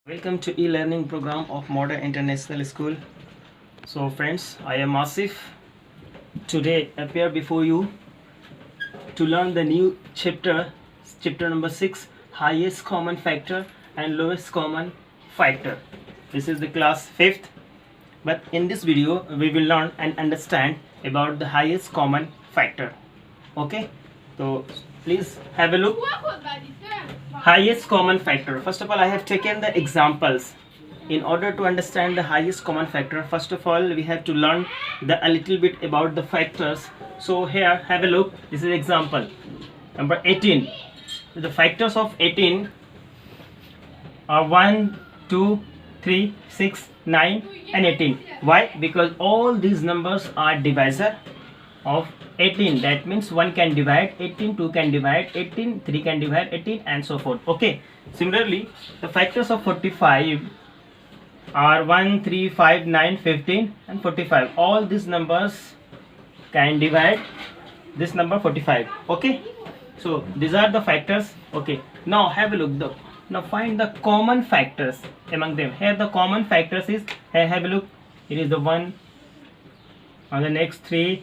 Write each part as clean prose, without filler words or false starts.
Welcome to e-learning program of Modern International School. So friends, I am Asif. Today appear before you to learn the new chapter number 6, highest common factor and lowest common factor. This is the class 5th, but in this video we will learn and understand about the highest common factor. Okay, so please have a look. Highest common factor. First of all, I have taken the examples. In order to understand the highest common factor, first of all we have to learn a little bit about the factors. So here, have a look. This is example number 18. The factors of 18 are 1, 2, 3, 6, 9 and 18. Why? Because all these numbers are divisor of 18. That means 1 can divide 18, 2 can divide 18, 3 can divide 18 and so forth. Okay, similarly the factors of 45 are 1, 3, 5, 9, 15 and 45. All these numbers can divide this number 45. Okay, so these are the factors. Okay, now have a look. Now find the common factors among them. Here the common factors is, here have a look, it is the 1, on the next 3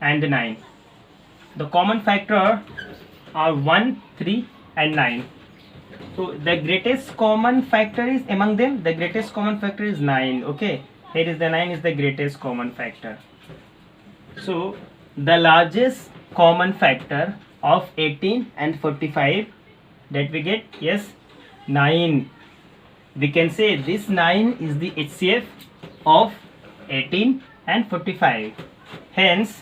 and the 9. The common factor are 1, 3 and 9. So the greatest common factor is among them, the greatest common factor is 9. Okay, here is the 9 is the greatest common factor. So the largest common factor of 18 and 45, that we get, yes, 9. We can say this 9 is the HCF of 18 and 45. Hence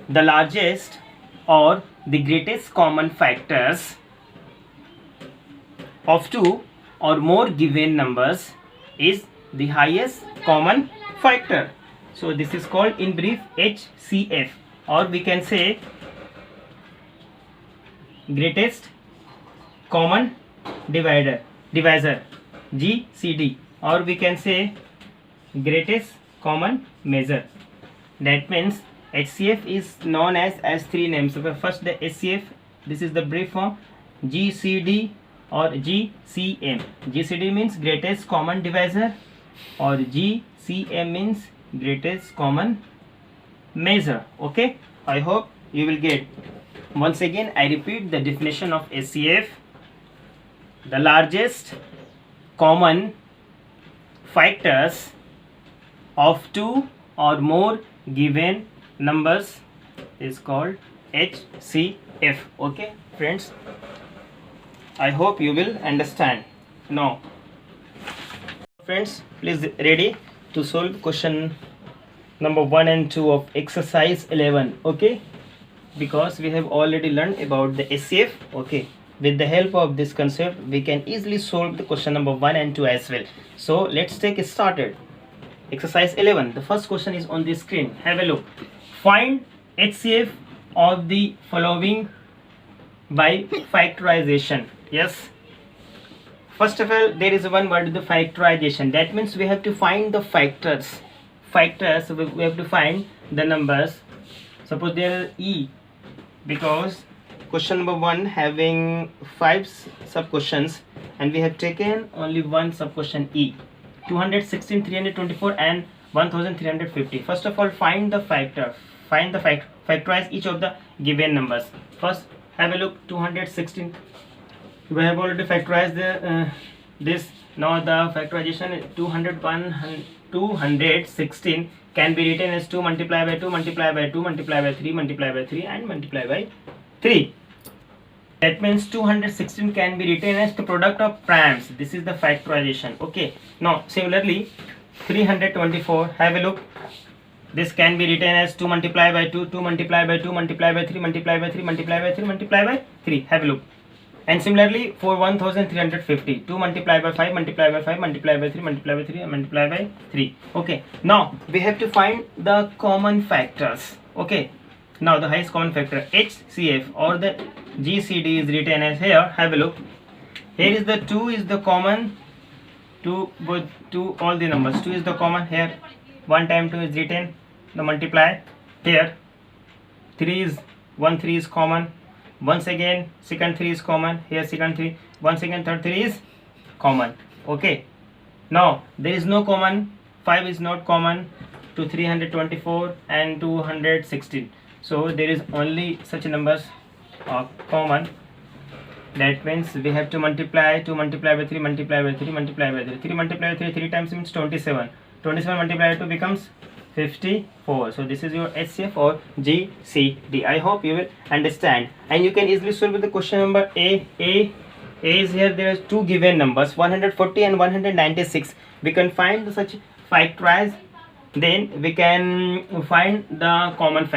the largest or the greatest common factors of 2 or more given numbers is the highest common factor. So this is called in brief HCF, or we can say greatest common divisor GCD, or we can say greatest common measure. That means HCF is known as 3 names. So first the HCF, this is the brief form, GCD or GCM. GCD means greatest common divisor, or GCM means greatest common measure. Okay, I hope you will get. Once again I repeat the definition of HCF: the largest common factors of 2 or more given numbers is called HCF. Okay friends, I hope you will understand. Now friends, please ready to solve question number 1 and 2 of exercise 11. Okay, because we have already learned about the HCF. Okay, with the help of this concept we can easily solve the question number 1 and 2 as well. So let's take it started. Exercise 11. The first question is on the screen. Have a look. Find HCF of the following by factorization. Yes, first of all there is one word, the factorization. That means we have to find the factors. We have to find the numbers. Suppose there are E, because question number 1 having 5 sub questions and we have taken only one sub question E. 216, 324 and 1350. First of all find the factor. Factorize each of the given numbers. First have a look. 216, we have already factorized this. Now the factorization is 216 can be written as 2 multiplied by 2 multiplied by 2 multiplied by 3 multiplied by 3 and multiplied by 3. That means 216 can be written as the product of primes. This is the factorization. Okay, now similarly 324, have a look. This can be written as 2 multiplied by 2, 2 multiplied by 2 multiplied by 3 multiplied by 3 multiplied by 3 multiplied by 3. Have a look. And similarly for 1350, 2 multiplied by 5 multiplied by 5 multiplied by 3 multiplied by 3 and multiplied by 3. Okay, now we have to find the common factors. Okay, now the highest common factor HCF or the GCD is written as, here have a look. Here is the 2 is the common to both, to all the numbers. 2 is the common. Here 1 time 2 is written, the multiply. Here 3 is 1, 3 is common, Once again second 3 is common. Here second 3. Once again third 3 is common. Okay. Now there is no common. 5 is not common to 324 and 216. So there is only such numbers are common. That means we have to multiply. 2 multiply by 3, multiply by 3, multiply by 3. 3 multiply by 3, 3 times means 27. 27 multiplied by 2 becomes 54. So this is your HCF or GCD. I hope you will understand. And you can easily solve with the question number A. A is here. There are two given numbers, 140 and 196. We can find such factorize. Then we can find the common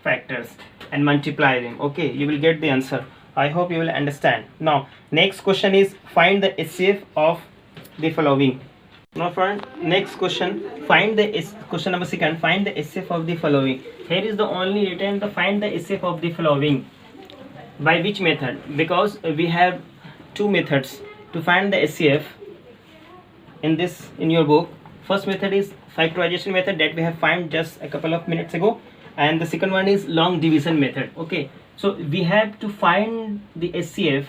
factors and multiply them. Okay, you will get the answer. I hope you will understand. Now next question is find the HCF of the following. Now friend, next question, find the question number second, find the HCF of the following. Here is the only written to find the HCF of the following. By which method? Because we have two methods to find the HCF in your book. First method is factorization method that we have found just a couple of minutes ago, and the second one is long division method. Okay, so we have to find the HCF,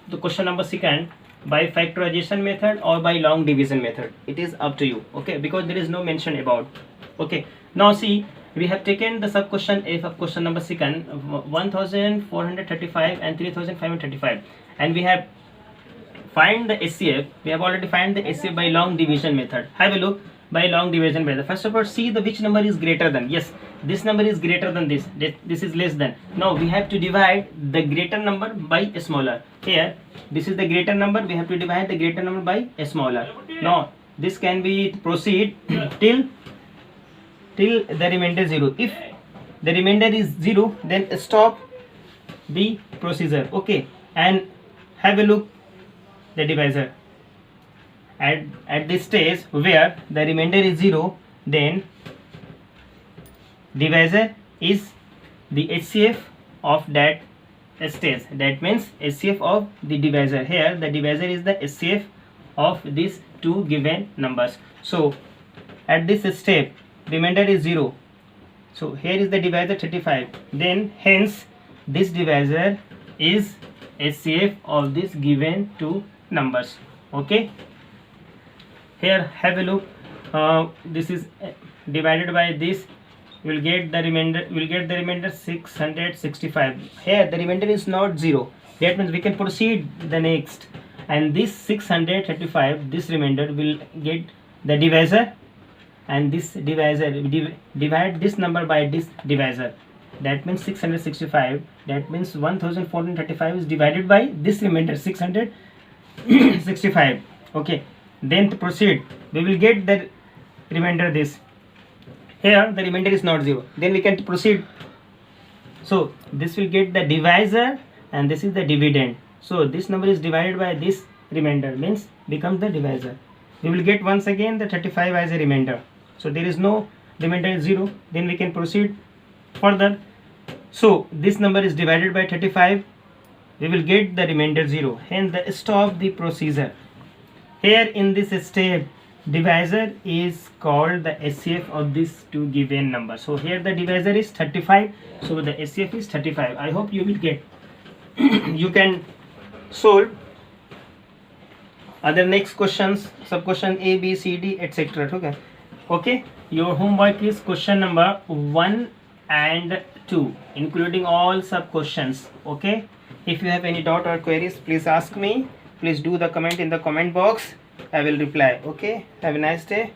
the question number second, by factorization method or by long division method. It is up to you. Okay, because there is no mention about. Okay, now see, we have taken the sub question F of question number second, 1435 and 3535, and we have find the HCF. We have already find the HCF by long division method. Have a look by long division method. First of all, see the which number is greater than. Yes, this number is greater than this. This is less than. Now we have to divide the greater number by a smaller. Here, this is the greater number. We have to divide the greater number by a smaller. Now this can be proceed till the remainder 0. If the remainder is 0, then stop the procedure. Okay, and have a look the divisor. At this stage where the remainder is 0, then divisor is the HCF of that stage. That means HCF of the divisor. Here the divisor is the HCF of these two given numbers. So at this step remainder is 0. So here is the divisor 35. Then hence this divisor is HCF of this given two numbers. Okay, here have a look. This is divided by this, will get the remainder 665. Here the remainder is not 0. That means we can proceed the next, and this 635, this remainder will get the divisor, and this divisor divide this number by this divisor. That means 665. That means 1435 is divided by this remainder 665. Okay, then to proceed we will get the remainder this. Here the remainder is not 0, then we can proceed. So this will get the divisor and this is the dividend. So this number is divided by this remainder, means becomes the divisor. We will get once again the 35 as a remainder. So there is no remainder is 0, then we can proceed further. So this number is divided by 35, we will get the remainder 0, hence the stop the procedure. Here in this step divisor is called the HCF of these two given numbers. So here the divisor is 35, so the HCF is 35. I hope you will get. You can solve other next questions, sub question A, B, C, D, etc. Okay, okay, your homework is question number 1 and 2 including all sub questions. Okay, if you have any doubt or queries, please ask me. Please do the comment in the comment box. I will reply. Okay, have a nice day.